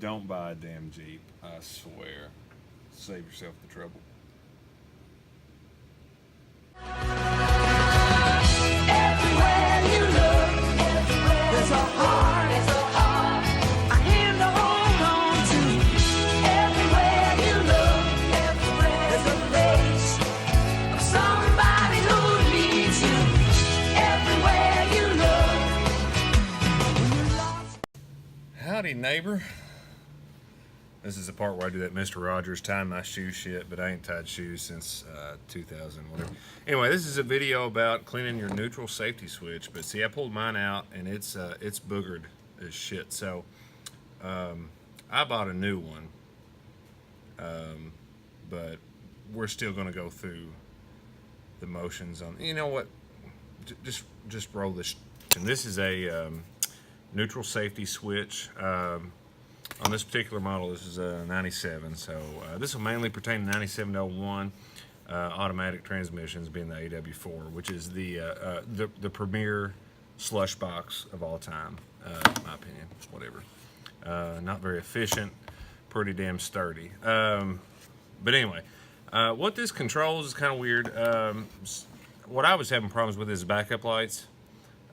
don't buy a damn Jeep. I swear. Save yourself the trouble. Everywhere you look, there's a heart, a hand to hold on to. Everywhere you look, there's a face of somebody who needs you. Everywhere you look, when you're lost. Howdy, neighbor. This is the part where I do that Mr. Rogers tie my shoe shit, but I ain't tied shoes since 2000, whatever. Anyway, this is a video about cleaning your neutral safety switch. But see, I pulled mine out and it's boogered as shit. So I bought a new one, but we're still gonna go through the motions on. You know what? Just roll this. And this is a neutral safety switch. On this particular model, this is a 97, so this will mainly pertain to 9701 automatic transmissions, being the AW4, which is the premier slush box of all time, in my opinion. Whatever. Not very efficient, pretty damn sturdy. But anyway, what this controls is kind of weird. What I was having problems with is backup lights.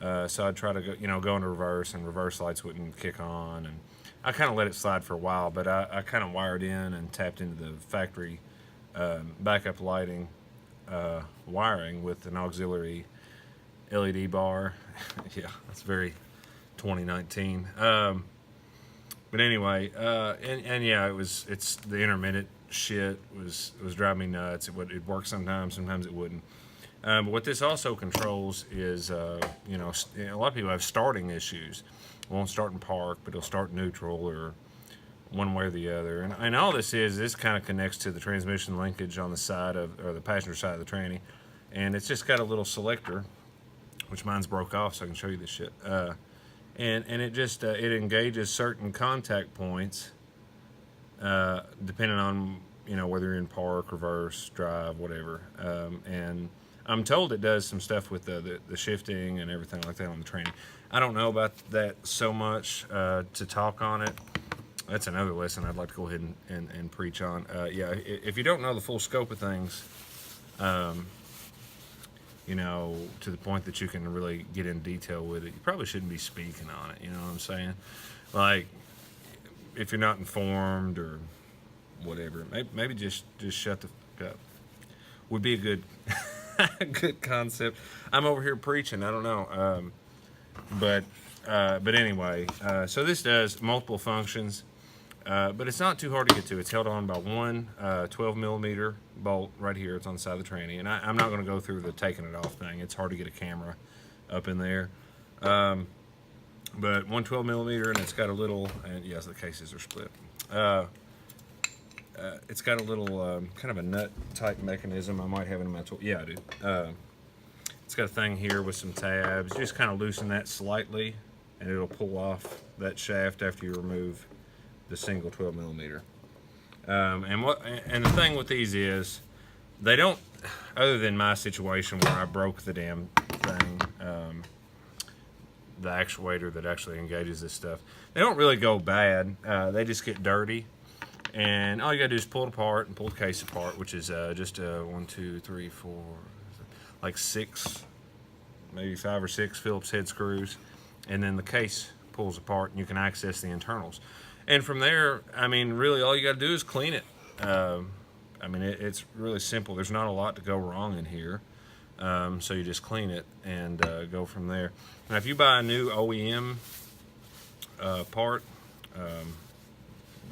So I'd try to go into reverse, and reverse lights wouldn't kick on, and I kind of let it slide for a while, but I kind of wired in and tapped into the factory backup lighting wiring with an auxiliary LED bar. Yeah, that's very 2019. But anyway, and yeah, it's the intermittent shit was driving me nuts. It worked sometimes it wouldn't. But what this also controls is, a lot of people have starting issues. It won't start in park, but it'll start neutral or one way or the other. And all this kind of connects to the transmission linkage on the side or the passenger side of the tranny. And it's just got a little selector, which mine's broke off, so I can show you this shit. And it just, it engages certain contact points, depending on, whether you're in park, reverse, drive, whatever. And I'm told it does some stuff with the shifting and everything like that on the tranny. I don't know about that so much to talk on it. That's another lesson I'd like to go ahead and preach on. Yeah, if you don't know the full scope of things, to the point that you can really get in detail with it, you probably shouldn't be speaking on it. You know what I'm saying? Like, if you're not informed or whatever, maybe just shut the fuck up. Would be a good good concept. I'm over here preaching. I don't know. But anyway, so this does multiple functions, but it's not too hard to get to. It's held on by one 12 millimeter bolt right here. It's on the side of the tranny, and I'm not going to go through the taking it off thing. It's hard to get a camera up in there. But one 12 millimeter, and it's got a little, and yes, the cases are split. It's got a little kind of a nut type mechanism. I might have it in my tool. Yeah, I do. It's got a thing here with some tabs. Just kind of loosen that slightly, and it'll pull off that shaft after you remove the single 12 millimeter. And the thing with these is, they don't, other than my situation where I broke the damn thing, the actuator that actually engages this stuff, they don't really go bad. They just get dirty. And all you gotta do is pull it apart and pull the case apart, which is just 1, 2, 3, 4, like 6, maybe 5 or 6 Phillips head screws, and then the case pulls apart and you can access the internals. And from there, I mean, really all you gotta do is clean it. I mean, it's really simple. There's not a lot to go wrong in here. So you just clean it and go from there. Now, if you buy a new OEM part,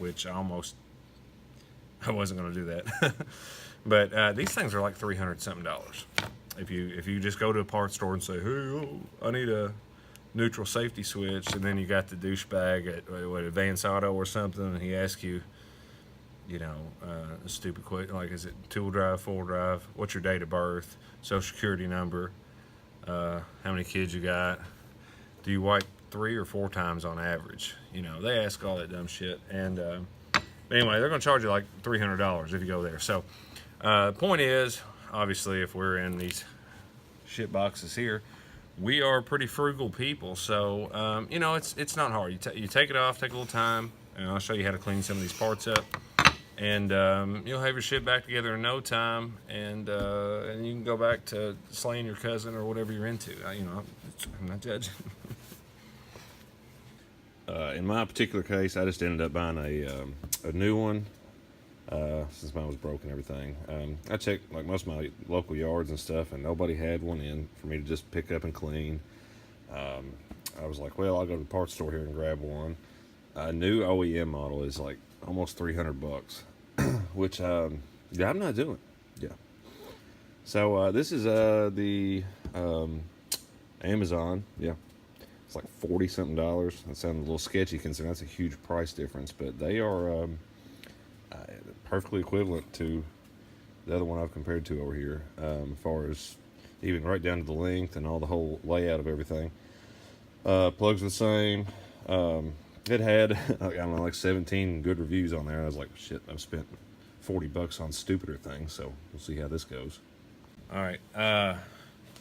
which I wasn't going to do that, but these things are like $300-something. If you just go to a parts store and say, hey, I need a neutral safety switch, and then you got the douchebag at Advance Auto or something, and he asks you, a stupid question like, is it 2-wheel drive, 4-wheel drive? What's your date of birth? Social security number? How many kids you got? Do you wipe 3 or 4 times on average? They ask all that dumb shit. And anyway, they're going to charge you like $300 if you go there. So point is, obviously, if we're in these shit boxes here, we are pretty frugal people. So it's not hard. You take it off, take a little time, and I'll show you how to clean some of these parts up. And you'll have your shit back together in no time, and you can go back to slaying your cousin or whatever you're into. I'm not judging. In my particular case, I just ended up buying a new one since mine was broken and everything. I checked like most of my local yards and stuff, and nobody had one in for me to just pick up and clean. I was like, well, I'll go to the parts store here and grab one. A new OEM model is like almost $300, which yeah, I'm not doing. Yeah. So this is the Amazon. Yeah, it's like $40 something. That sounds a little sketchy considering that's a huge price difference, but they are perfectly equivalent to the other one I've compared to over here, as far as even right down to the length and all the whole layout of everything. Plugs are the same. It had, I don't know, like 17 good reviews on there. I was like, shit, I've spent $40 on stupider things, so we'll see how this goes. All right.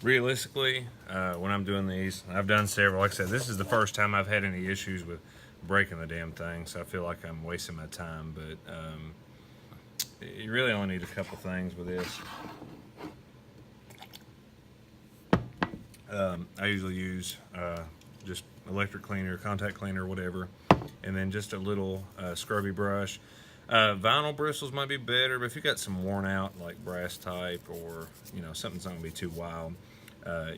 Realistically, when I'm doing these, I've done several. Like I said, this is the first time I've had any issues with breaking the damn thing, so I feel like I'm wasting my time, but you really only need a couple things with this. I usually use just electric cleaner, contact cleaner, whatever, and then just a little scrubby brush. Vinyl bristles might be better, but if you got some worn out like brass type, or something's not gonna be too wild,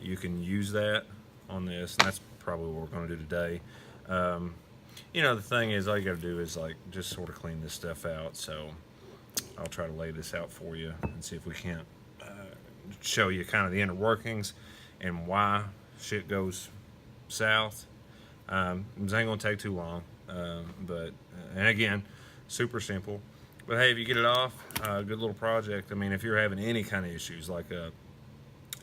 you can use that on this, and that's probably what we're gonna do today. The thing is, all you gotta do is like just sort of clean this stuff out. So I'll try to lay this out for you and see if we can't show you kind of the inner workings and why shit goes south. This ain't gonna take too long, but and again, super simple. But hey, if you get it off, good little project. I mean, if you're having any kind of issues, like like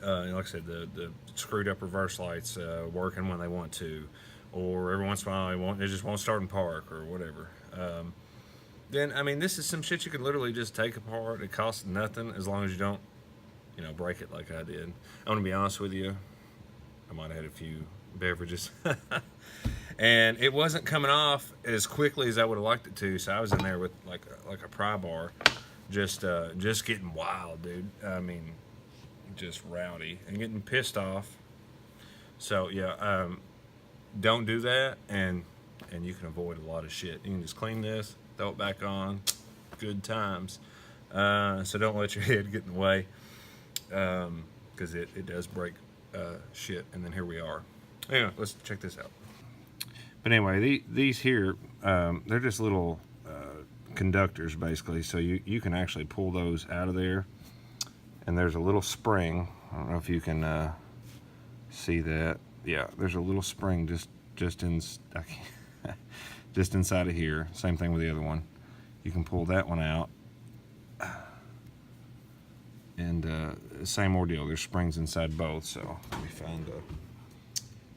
I said, the screwed up reverse lights working when they want to, or every once in a while they just won't start in park or whatever. Then I mean, this is some shit you can literally just take apart. It costs nothing as long as you don't, break it like I did. I'm gonna be honest with you. I might have had a few beverages, and it wasn't coming off as quickly as I would have liked it to. So I was in there with like a pry bar, just getting wild, dude. I mean, just rowdy and getting pissed off. So yeah, don't do that, and you can avoid a lot of shit. You can just clean this, throw it back on, good times. So don't let your head get in the way, because it does break shit. And then here we are. Anyway, let's check this out. But anyway, these here, they're just little conductors basically, so you can actually pull those out of there, and there's a little spring. I don't know if you can see that. Yeah, there's a little spring just inside of here. Same thing with the other one. You can pull that one out, and same ordeal. There's springs inside both. So let me find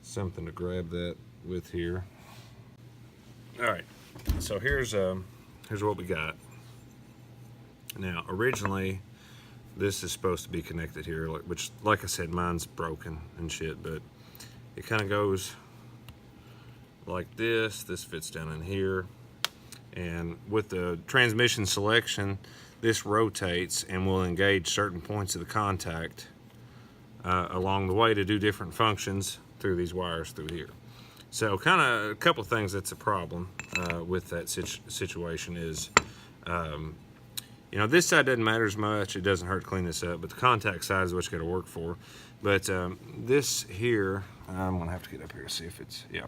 something to grab that with here. All right, so here's what we got. Now, originally, this is supposed to be connected here, which, like I said, mine's broken and shit, but it kind of goes like this. This fits down in here, and with the transmission selection, this rotates and will engage certain points of the contact along the way to do different functions through these wires through here. So kind of a couple of things that's a problem with that situation is, this side doesn't matter as much. It doesn't hurt to clean this up, but the contact side is what you got to work for. But this here, I'm gonna have to get up here to see if it's, yeah.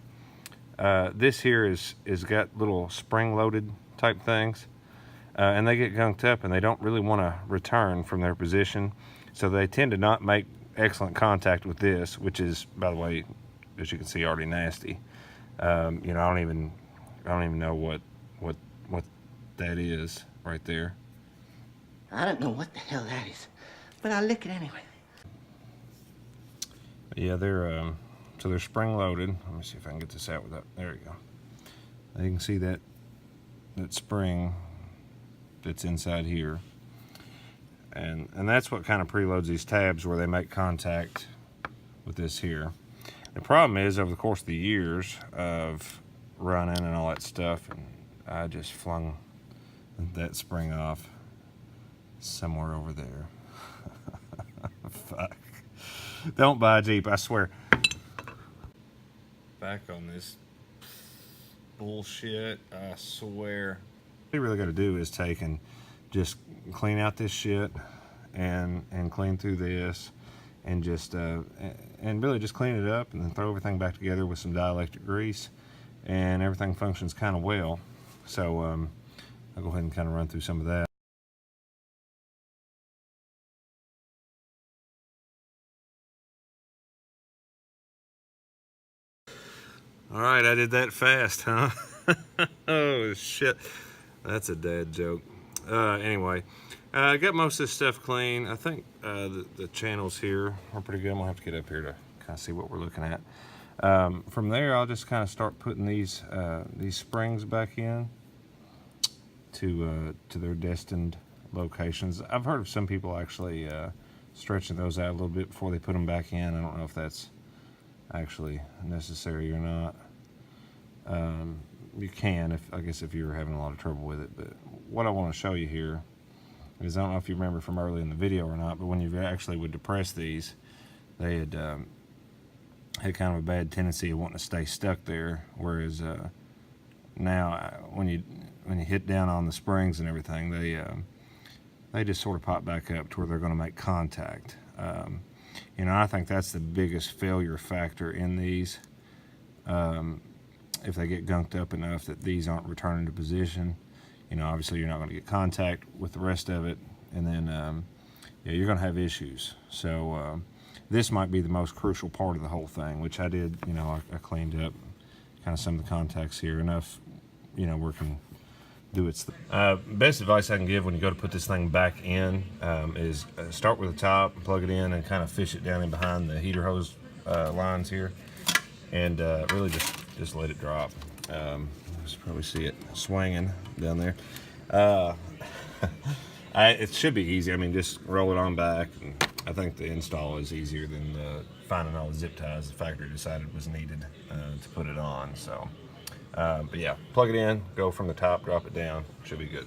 This here is got little spring-loaded type things, and they get gunked up, and they don't really want to return from their position, so they tend to not make excellent contact with this, which is, by the way, as you can see, already nasty. I don't even know what that is right there. I don't know what the hell that is, but I'll lick it anyway. Yeah, they're so they're spring loaded. Let me see if I can get this out without. There you go. You can see that spring that's inside here, and that's what kind of preloads these tabs where they make contact with this here. The problem is, over the course of the years of running and all that stuff, and I just flung that spring off somewhere over there. Fuck. Don't buy a Jeep, I swear. Back on this bullshit, I swear. What you really got to do is take and just clean out this shit and clean through this and just and really just clean it up and then throw everything back together with some dielectric grease, and everything functions kind of well. So I'll go ahead and kind of run through some of that. All right, I did that fast, huh? Oh shit, that's a dad joke. Anyway, I got most of this stuff clean. I think the channels here are pretty good. I'm gonna have to get up here to kind of see what we're looking at. From there, I'll just kind of start putting these springs back in to their destined locations. I've heard of some people actually stretching those out a little bit before they put them back in. I don't know if that's actually necessary or not. You can, I guess, if you're having a lot of trouble with it. But what I want to show you here is, I don't know if you remember from early in the video or not, but when you actually would depress these, they had kind of a bad tendency of wanting to stay stuck there. Whereas now, when you hit down on the springs and everything, they just sort of pop back up to where they're going to make contact. You know, I think that's the biggest failure factor in these. If they get gunked up enough that these aren't returning to position, you know, obviously you're not going to get contact with the rest of it, and then yeah, you're going to have issues. So this might be the most crucial part of the whole thing, which I did. You know, I cleaned up kind of some of the contacts here enough, you know, where it can do its best advice I can give when you go to put this thing back in is start with the top, plug it in, and kind of fish it down in behind the heater hose lines here, and really just let it drop. You probably see it swinging down there. It should be easy. I mean, just roll it on back, and I think the install is easier than finding all the zip ties the factory decided was needed to put it on. So but yeah, plug it in, go from the top, drop it down, should be good.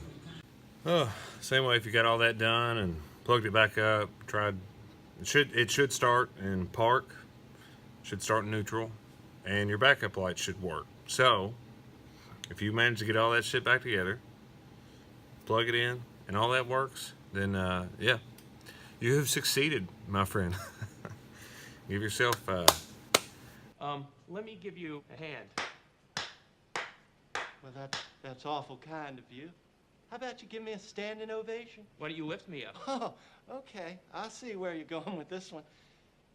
Same way, if you got all that done and plugged it back up, it should start in park, should start in neutral, and your backup light should work. So if you manage to get all that shit back together, plug it in, and all that works, then yeah, you have succeeded, my friend. Give yourself let me give you a hand. Well, that's awful kind of you. How about you give me a standing ovation? Why don't you lift me up? Oh, okay. I see where you're going with this one.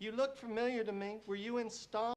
You look familiar to me. Were you in Stomp?